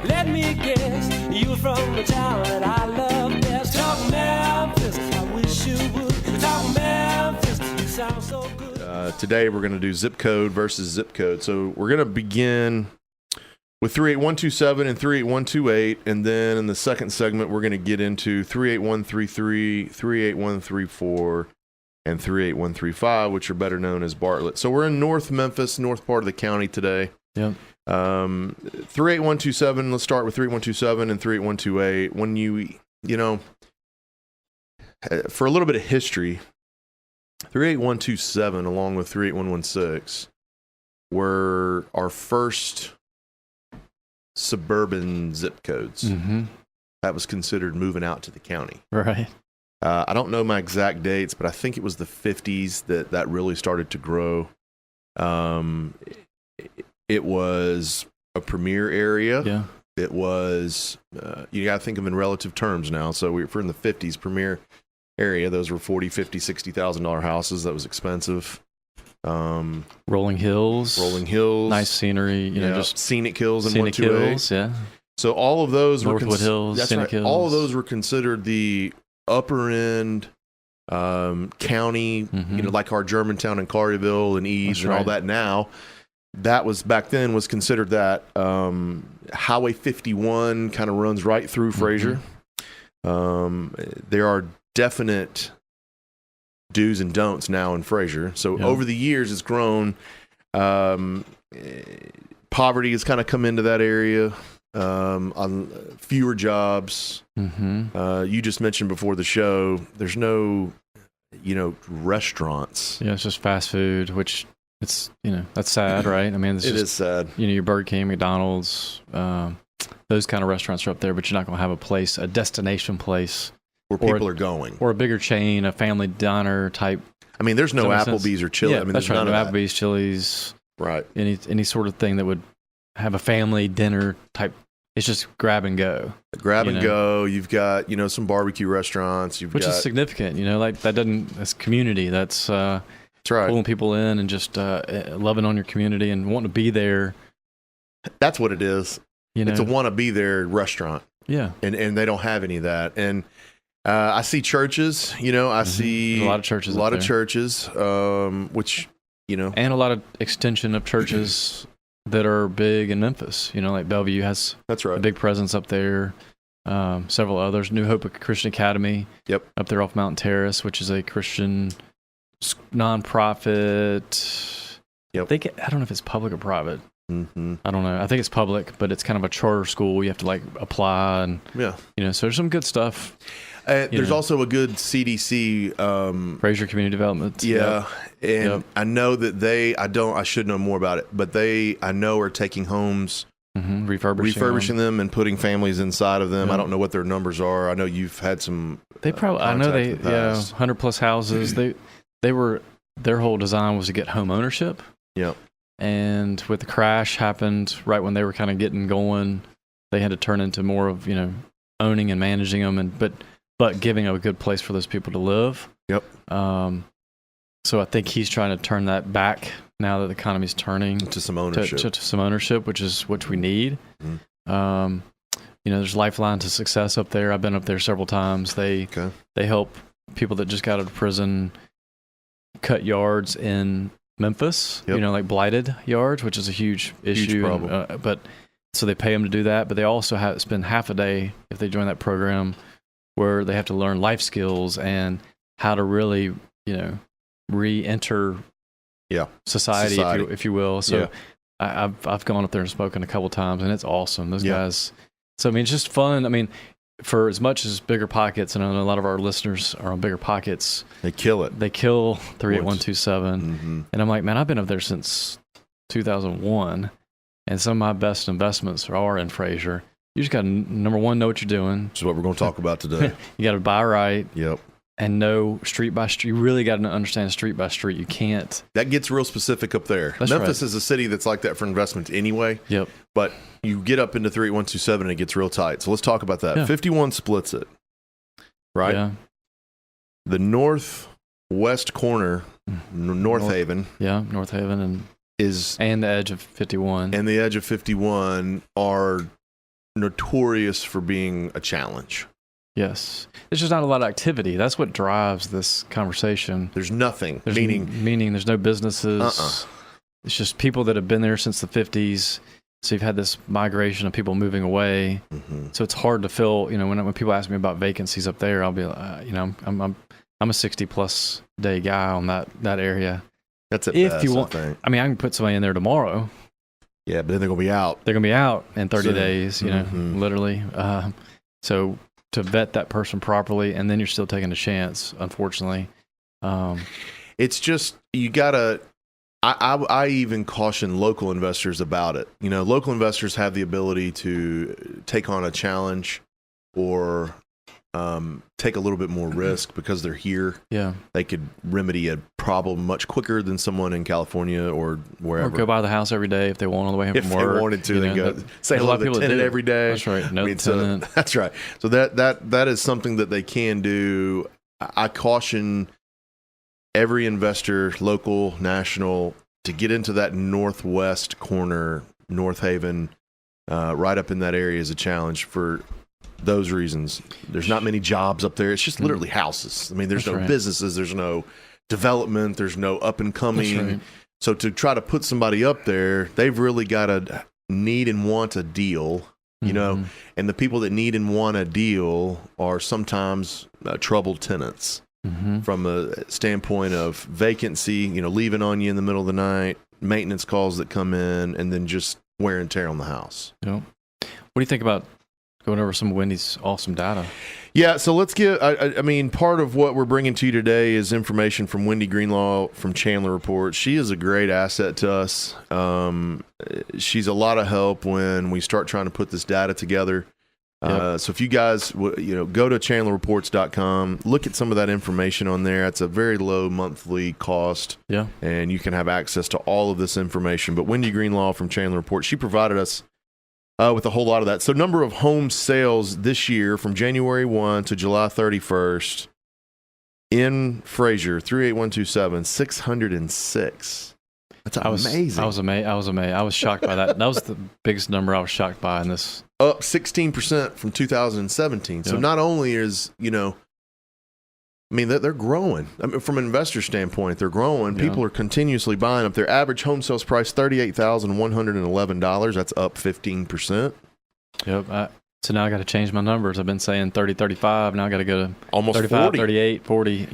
Let me guess, you from the town that I love best. Talk Memphis, I wish you would. Talk Memphis, you sound so good. Today we're going to do zip code versus zip code. So we're going to begin with 38127 and 38128, and then in the second segment we're going to get into 38133, 38134, and 38135, which are better known as Bartlett. So we're in North Memphis, north part of the county today. Yep. 38127, let's start with 3127 and 38128. When you know, for a little bit of history, 38127 along with 38116 were our first suburban zip codes. Mm-hmm. That was considered moving out to the county. Right. I don't know my exact dates, but I think it was the 50s that really started to grow. It was a premier area. Yeah. It was, you got to think of in relative terms now. So we're in the 50s, premier area. Those were $40,000, $50,000, $60,000 houses. That was expensive. Rolling hills. Nice scenery. You know, just scenic hills and scenic hills. Yeah. So all of those Northwood Hills. That's scenic right. hills. All of those were considered the upper end county. Mm-hmm. You know, like our Germantown and Collierville and East That's and all right. that. Now, that was back then was considered that. Highway 51 kind of runs right through Fraser. There are definite do's and don'ts now in Fraser. So over the years, it's grown. Poverty has kind of come into that area. On fewer jobs. You just mentioned before the show, there's no, restaurants. Yeah, it's just fast food, which it's, that's sad, right? I mean, it is sad. Your Burger King, McDonald's, those kind of restaurants are up there, but you're not going to have a destination place where people are going, or a bigger chain, a family diner type. I mean, there's no Applebee's or Chili's. Yeah, I mean, that's there's right. none No of that. Applebee's, Chili's, right? Any sort of thing that would have a family dinner type. It's just grab and go. Go. You've got some barbecue restaurants. Which is significant. Like that's community. That's right. Pulling people in and just loving on your community and wanting to be there. That's what it is. It's a want to be there restaurant. Yeah, and they don't have any of that. And I see churches. I see There's a lot of churches. A lot of churches, which and a lot of extension of churches that are big in Memphis. Like Bellevue has that's right. a big presence up there. Several others. New Hope Christian Academy. Yep. Up there off Mountain Terrace, which is a Christian nonprofit. Yep. I don't know if it's public or private. Mm-hmm. I don't know. I think it's public, but it's kind of a charter school. You have to apply and so there's some good stuff. There's also a good CDC, Fraser Community Development. Yeah. And I know that I should know more about it, but I know are taking homes, refurbishing them and putting families inside of them. Yep. I don't know what their numbers are. I know you've had some. They probably, I know 100 plus houses. Their whole design was to get home ownership. Yep. And with the crash happened right when they were kind of getting going, they had to turn into more of, owning and managing them but giving a good place for those people to live. Yep. So I think he's trying to turn that back now that the economy's turning to some ownership, to some ownership, which we need. Mm-hmm. There's Lifeline to Success up there. I've been up there several times. They help people that just got out of prison cut yards in Memphis. Yep. Like blighted yards, which is a huge issue. Huge problem. But so they pay them to do that, but they also spend half a day if they join that program, where they have to learn life skills and how to really, re-enter society. If you will. So I've gone up there and spoken a couple times, and it's awesome. Those guys. So, it's just fun. For as much as Bigger Pockets, and I know a lot of our listeners are on Bigger Pockets. They kill it. They kill 38127. Mm-hmm. And I'm like, man, I've been up there since 2001, and some of my best investments are in Fraser. You just got to, number one, know what you're doing. Which is what we're going to talk about today. You got to buy right. Yep. And know street by street. You really got to understand street by street. You can't. That gets real specific up there. That's Memphis right. is a city that's like that for investments anyway. Yep. But you get up into 38127 and it gets real tight. So let's talk about that. Yeah. 51 splits it. Right? Yeah. The northwest corner, North Haven. Yeah, North Haven and the edge of 51. And the edge of 51 are notorious for being a challenge. Yes. There's just not a lot of activity. That's what drives this conversation. There's nothing. Meaning there's no businesses. It's just people that have been there since the 50s. So you've had this migration of people moving away. So it's hard to fill, when people ask me about vacancies up there, I'll be like, I'm a 60+ day guy on that area. That's it. If you want, I can put somebody in there tomorrow. Yeah, but then they're going to be out. They're going to be out in 30 days, literally. So to vet that person properly, and then you're still taking a chance, unfortunately. It's just, you got to, I even caution local investors about it. Local investors have the ability to take on a challenge or take a little bit more risk because they're here. Yeah. They could remedy a problem much quicker than someone in California or wherever. Or go by the house every day if they want on the way home from work. If they wanted to, they go say hello to the tenant every day. That's right. No tenant. That's right. So that is something that they can do. I caution every investor, local, national, to get into that northwest corner, North Haven, right up in that area is a challenge for those reasons. There's not many jobs up there. It's just literally houses. There's no businesses. There's no development. There's no up and coming. Right. So to try to put somebody up there, they've really got to need and want a deal, and the people that need and want a deal are sometimes troubled tenants. From a standpoint of vacancy, leaving on you in the middle of the night, maintenance calls that come in, and then just wear and tear on the house. Yeah. What do you think about going over some of Wendy's awesome data? Yeah, so let's get, part of what we're bringing to you today is information from Wendy Greenlaw from Chandler Report. She is a great asset to us. She's a lot of help when we start trying to put this data together. So if you guys, go to chandlerreports.com, look at some of that information on there. It's a very low monthly cost. Yeah. And you can have access to all of this information. But Wendy Greenlaw from Chandler Report, she provided us with a whole lot of that. So number of home sales this year from January 1 to July 31st in Fraser, 38127, 606. That's amazing. I was amazed. I was shocked by that. That was the biggest number I was shocked by in this. Up 16% from 2017. So not only is, they're growing. From an investor standpoint, they're growing. Yeah. People are continuously buying up. Their average home sales price, $38,111. That's up 15%. Yep. So now I got to change my numbers. I've been saying 30, 35. Now I got to go to almost 35, 40. 38, 40.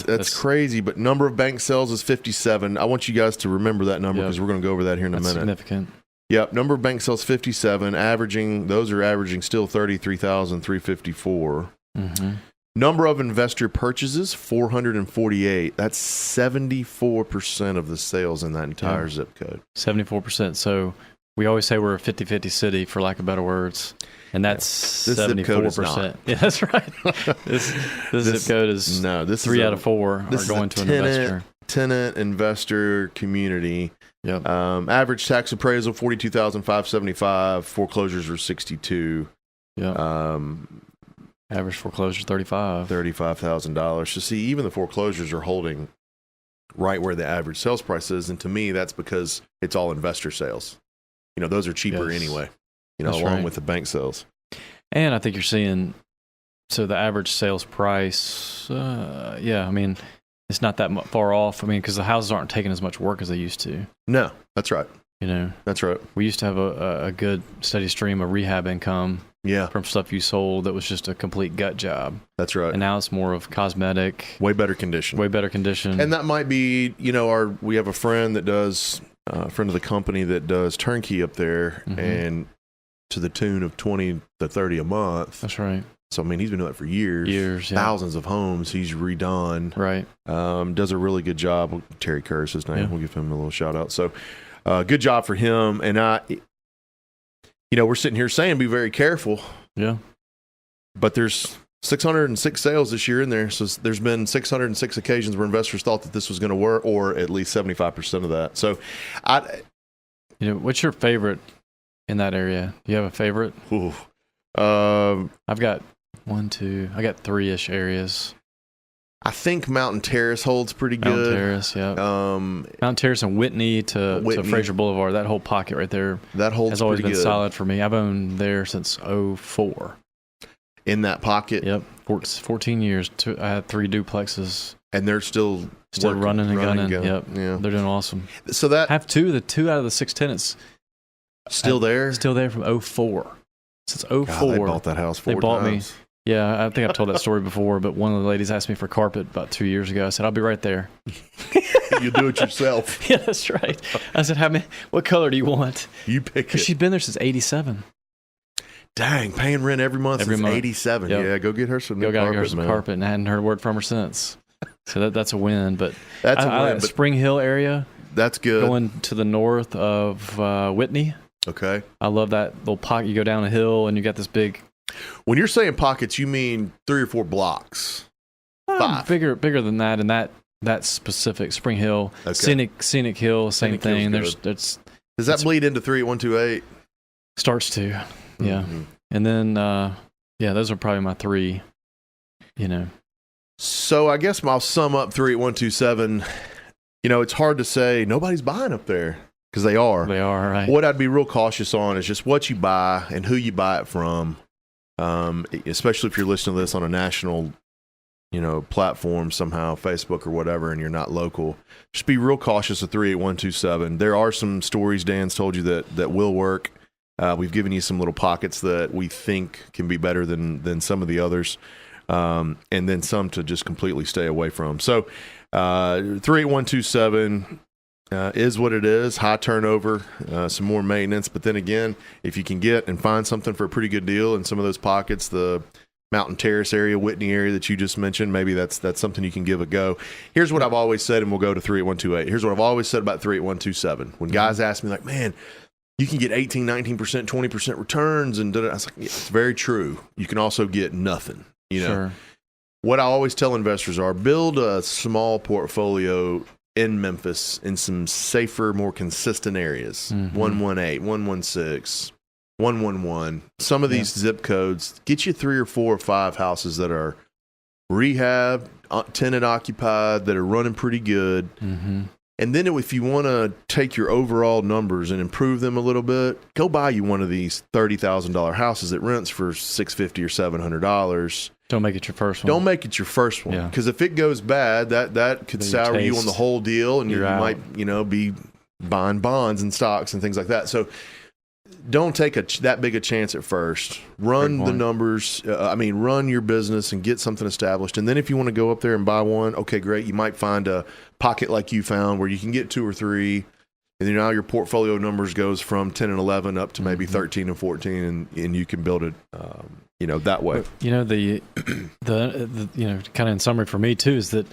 That's crazy. But number of bank sales is 57. I want you guys to remember that number because we're going to go over that here in a minute. Significant. Yep. Number of bank sales 57. Those are averaging still 33,354. Number of investor purchases 448. That's 74% of the sales in that entire zip code. 74%. So we always say we're a 50-50 city, for lack of better words. And that's 74%. Yeah, that's right. This zip code is 3 out of 4 are going to an investor. Tenant investor community. Yep. Average tax appraisal $42,575. Foreclosures were 62. Yeah. Average foreclosure $35,000. So see, even the foreclosures are holding right where the average sales price is, and to me, that's because it's all investor sales. Those are cheaper anyway. Along with the bank sales. And I think you're seeing, so the average sales price, it's not that far off. Because the houses aren't taking as much work as they used to. No, that's right. That's right. We used to have a good steady stream of rehab income. Yeah. From stuff you sold that was just a complete gut job. That's right. And now it's more of cosmetic. Way better condition. And that might be, we have a friend that does, a friend of the company that does turnkey up there, and to the tune of 20 to 30 a month. That's right. So, he's been doing that for years. Thousands of homes he's redone. Right. Does a really good job. Terry Kerr is his name. Yeah. We'll give him a little shout out. So, good job for him. And we're sitting here saying be very careful. Yeah. But there's 606 sales this year in there. So there's been 606 occasions where investors thought that this was going to work, or at least 75% of that. So what's your favorite in that area? Do you have a favorite? I've got 1, 2, I got 3-ish areas. I think Mountain Terrace holds pretty good. Mountain Terrace, yeah. Mountain Terrace and Whitney to Fraser Boulevard, that whole pocket right there. That holds has always pretty been good. solid for me. I've owned there since 2004. In that pocket? Yep, 14 years. I had 3 duplexes. And they're still running and gunning. Yep, yeah, they're doing awesome. So that I have two out of the 6 tenants still there from 2004. Since 2004. God, they bought that house 4 times. They bought me. Yeah, I think I've told that story before, but one of the ladies asked me for carpet about 2 years ago. I said, I'll be right there. You do it yourself. Yeah, that's right. I said, what color do you want? You pick it. Because she'd been there since 87. Dang, paying rent every month since 87. Yep. Yeah, go get her some new carpet, Got her some carpet, and I hadn't heard a word from her since. So that's a win. But that's a win. But Spring Hill area. That's good. Going to the north of Whitney. Okay. I love that little pocket. You go down a hill, and you got this big... When you're saying pockets, you mean 3 or 4 blocks? 5. Bigger than that, and that specific Spring Hill, okay. Scenic Hill, same Scenic thing. Does that bleed into 38128? Starts to, yeah. Mm-hmm. And then, those are probably my 3. So I guess I'll sum up 38127. It's hard to say nobody's buying up there because they are. They are, right? What I'd be real cautious on is just what you buy and who you buy it from. Especially if you're listening to this on a national, platform somehow, Facebook or whatever, and you're not local. Just be real cautious of 38127. There are some stories Dan's told you that will work. We've given you some little pockets that we think can be better than some of the others, and then some to just completely stay away from. So 38127 is what it is. High turnover, some more maintenance. But then again, if you can get and find something for a pretty good deal in some of those pockets, the Mountain Terrace area, Whitney area that you just mentioned, maybe that's something you can give a go. Here's what I've always said, and we'll go to 38128. Here's what I've always said about 38127. When guys ask me, like, man, you can get 18, 19%, 20% returns, and I was like, yeah, it's very true. You can also get nothing. Sure. What I always tell investors are build a small portfolio in Memphis in some safer, more consistent areas. 118, 116, 111. Some of these zip codes get you 3 or 4 or 5 houses that are rehab, tenant occupied, that are running pretty good. Mm-hmm. And then if you want to take your overall numbers and improve them a little bit, go buy you one of these $30,000 houses that rents for $650 or $700. Don't make it your first one. Don't make it your first one, because if it goes bad, that could sour you on the whole deal, and you might be buying bonds and stocks and things like that. So don't take that big a chance at first. Run the numbers. Run your business and get something established. And then if you want to go up there and buy one, okay, great. You might find a pocket like you found where you can get 2 or 3. And then now your portfolio numbers goes from 10 and 11 up to maybe 13 and 14, and you can build it, that way. The kind of in summary for me too is that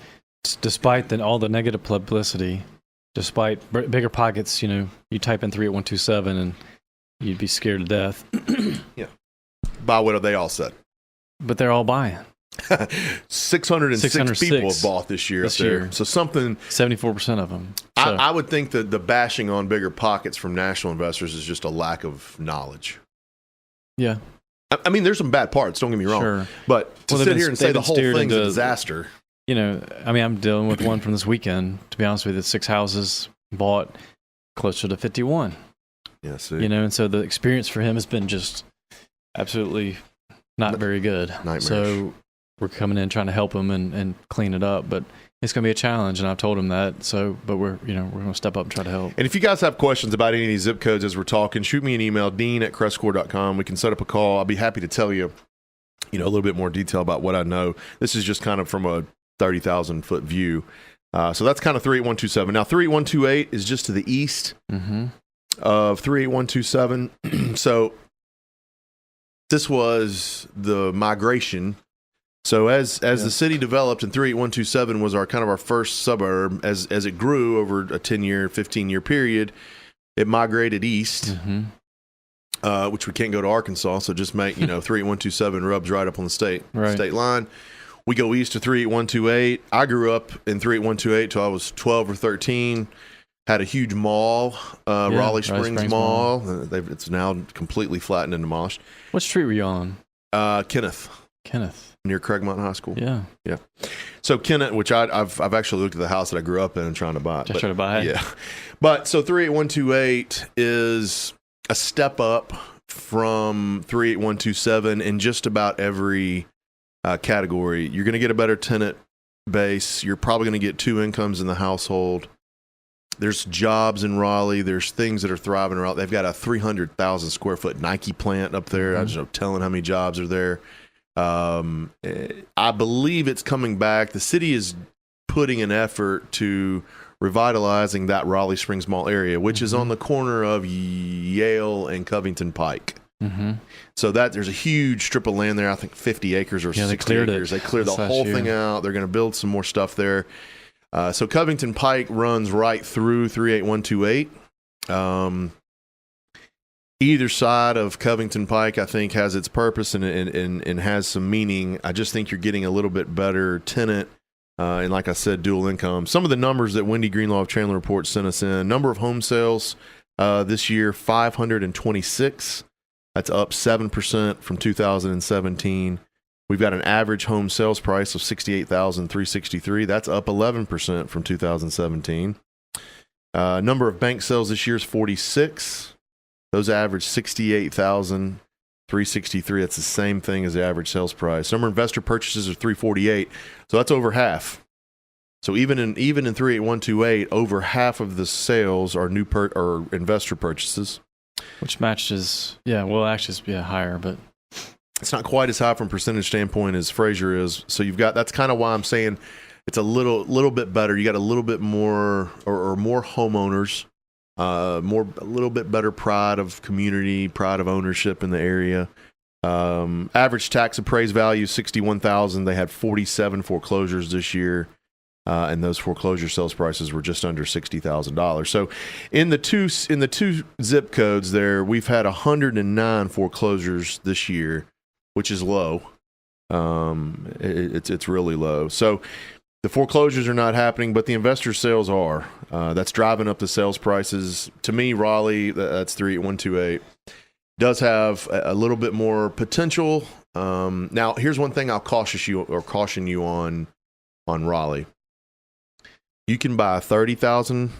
despite all the negative publicity, despite bigger pockets, you type in 38127 and you'd be scared to death. Yeah. By what they all said. But they're all buying. 606 people have bought this year up there. So something... 74% of them. So. I would think that the bashing on bigger pockets from national investors is just a lack of knowledge. Yeah. There's some bad parts, don't get me wrong. Sure. But to sit here and say the whole thing's a disaster... I'm dealing with one from this weekend, to be honest with you. 6 houses bought closer to 51. Yeah, see. And so the experience for him has been just absolutely not very good. Nightmarish. So we're coming in trying to help him and clean it up, but it's going to be a challenge, and I've told him that. So, but we're going to step up and try to help. And if you guys have questions about any of these zip codes as we're talking, shoot me an email, dean@crestcore.com. We can set up a call. I'll be happy to tell you, a little bit more detail about what I know. This is just kind of from a 30,000-foot view. So that's kind of 38127. Now, 38128 is just to the east of 38127. So this was the migration. So as the city developed, and 38127 was our first suburb, as it grew over a 10-year, 15-year period, it migrated east, which we can't go to Arkansas, so just make 38127 rubs right up on the state line. We go east to 38128. I grew up in 38128 till I was 12 or 13. Had a huge mall, Raleigh Springs Mall. It's now completely flattened and demolished. What street were you on? Kenneth. Kenneth. near Craigmont High School. Yeah. Yeah. So Kenneth, which I've actually looked at the house that I grew up in and trying to buy it. Just trying to buy it? Yeah. But so 38128 is a step up from 38127 in just about every category. You're going to get a better tenant base. You're probably going to get 2 incomes in the household. There's jobs in Raleigh. There's things that are thriving around. They've got a 300,000 square foot Nike plant up there. Mm-hmm. I just know telling how many jobs are there. I believe it's coming back. The city is putting an effort to revitalizing that Raleigh Springs Mall area, which is on the corner of Yale and Covington Pike. Mm-hmm. So that there's a huge strip of land there. I think 50 acres or 60 acres. They cleared the whole thing out. They're going to build some more stuff there. So Covington Pike runs right through 38128. Either side of Covington Pike, I think, has its purpose and has some meaning. I just think you're getting a little bit better tenant. And like I said, dual income. Some of the numbers that Wendy Greenlaw of Chandler Report sent us in. Number of home sales this year, 526. That's up 7% from 2017. We've got an average home sales price of $68,363. That's up 11% from 2017. Number of bank sales this year is 46. Those average $68,363. That's the same thing as the average sales price. Number of investor purchases are 348. So that's over half. So even in 38128, over half of the sales are or investor purchases. Which matches, actually it's higher, but it's not quite as high from percentage standpoint as Fraser is. So that's kind of why I'm saying it's a little bit better. You got a little bit more or more homeowners, a little bit better pride of community, pride of ownership in the area. Average tax appraised value $61,000. They had 47 foreclosures this year. And those foreclosure sales prices were just under $60,000. So in the two zip codes there, we've had 109 foreclosures this year, which is low. It's really low. So the foreclosures are not happening, but the investor sales are. That's driving up the sales prices. To me, Raleigh, that's 38128, does have a little bit more potential. Now, here's one thing I'll caution you on Raleigh. You can buy a 30,000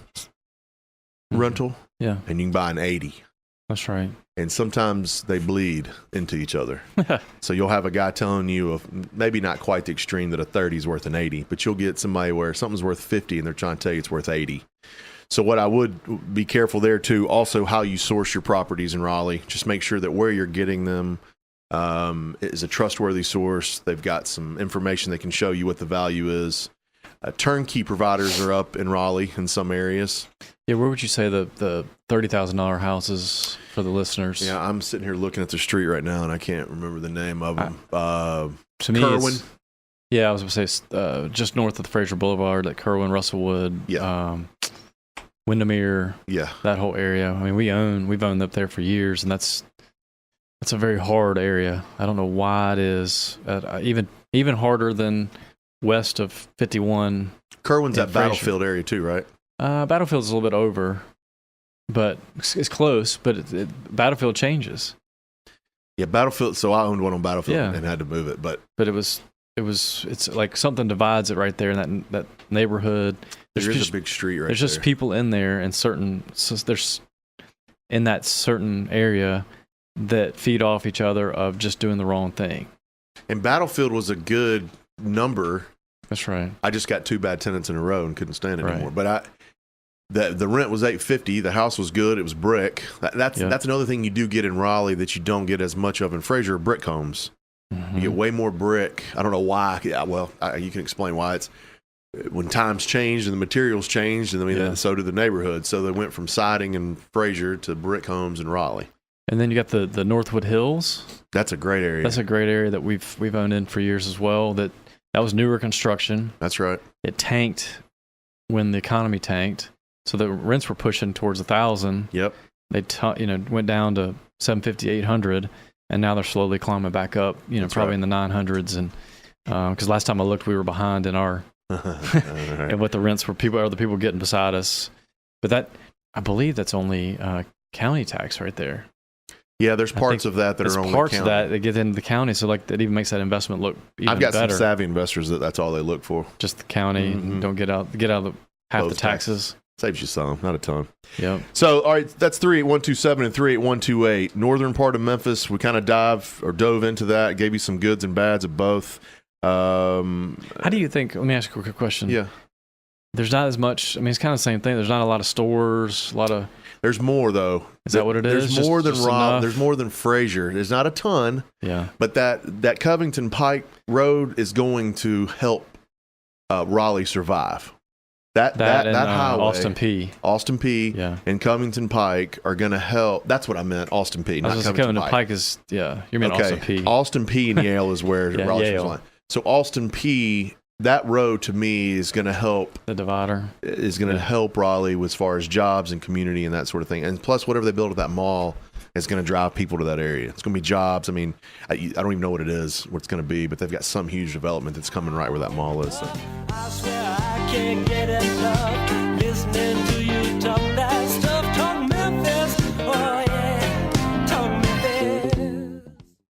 rental, yeah, and you can buy an 80. That's right. And sometimes they bleed into each other. So you'll have a guy telling you of maybe not quite the extreme that a 30 is worth an 80, but you'll get somebody where something's worth 50 and they're trying to tell you it's worth 80. So what I would be careful there too. Also, how you source your properties in Raleigh. Just make sure that where you're getting them is a trustworthy source. They've got some information that can show you what the value is. Turnkey providers are up in Raleigh in some areas. Yeah, where would you say the $30,000 houses for the listeners? Yeah, I'm sitting here looking at the street right now, and I can't remember the name of them. To me, Kerwin. I was going to say just north of the Fraser Boulevard, like Kerwin, Russellwood, Windermere, that whole area. I mean, we've owned up there for years, and that's a very hard area. I don't know why it is even harder than west of 51. Kerwin's that Battlefield area too, right? Battlefield's a little bit over, but it's close. But Battlefield changes. Yeah, Battlefield. So I owned one on Battlefield and had to move it, but it's like something divides it right there in that neighborhood. There's a big street right there. There's just people in there and there's in that certain area that feed off each other of just doing the wrong thing. And Battlefield was a good number. That's right. I just got 2 bad tenants in a row and couldn't stand it anymore. But the rent was $850. The house was good. It was brick. That's another thing you do get in Raleigh that you don't get as much of in Fraser. Brick homes. Mm-hmm. You get way more brick. I don't know why. Yeah, well, you can explain why. It's when times changed and the materials changed, and so did the neighborhood. So they went from siding in Fraser to brick homes in Raleigh. And then you got the Northwood Hills. That's a great area. That's a great area that we've owned in for years as well. That was newer construction. That's right. It tanked when the economy tanked, so the rents were pushing towards 1,000. Yep. They went down to 750, 800, and now they're slowly climbing back up. That's probably right. in the 900s, and because last time I looked, we were behind in our and what the rents were. Other people getting beside us, but I believe that's only county tax right there. Yeah, there's parts of that there's are only parts county. of that get into the county. So like that even makes that investment look even I've got better. some savvy investors that's all they look for. Just the county. Mhm. Don't get out the half Those the taxes. Saves you some, not a ton. Yep. So, all right, that's 38127 and 38128. Northern part of Memphis, we kind of dove into that, gave you some goods and bads of both. How do you think? Let me ask you a quick question. Yeah. There's not as much. I mean, it's kind of the same thing. There's not a lot of stores. A lot of. There's more though. Is that what it is? There's more than just Rob. enough? There's more than Fraser. There's not a ton, Yeah. but that Covington Pike Road is going to help Raleigh survive. That and, highway, Austin P. Yeah. And Covington Pike are going to help. That's what I meant. Austin P. Not Covington Pike. is you mean okay. Austin P. Austin P. and Yale is where Yeah, Raleigh's Yale. line. So Austin P. That road to me is going to help. The divider Is going to help Raleigh as far as jobs and community and that sort of thing. And plus, whatever they build at that mall is going to drive people to that area. It's going to be jobs. I mean, I don't even know what it is, what it's going to be, but they've got some huge development that's coming right where that mall is. So. I swear I can't get enough listening to you talk that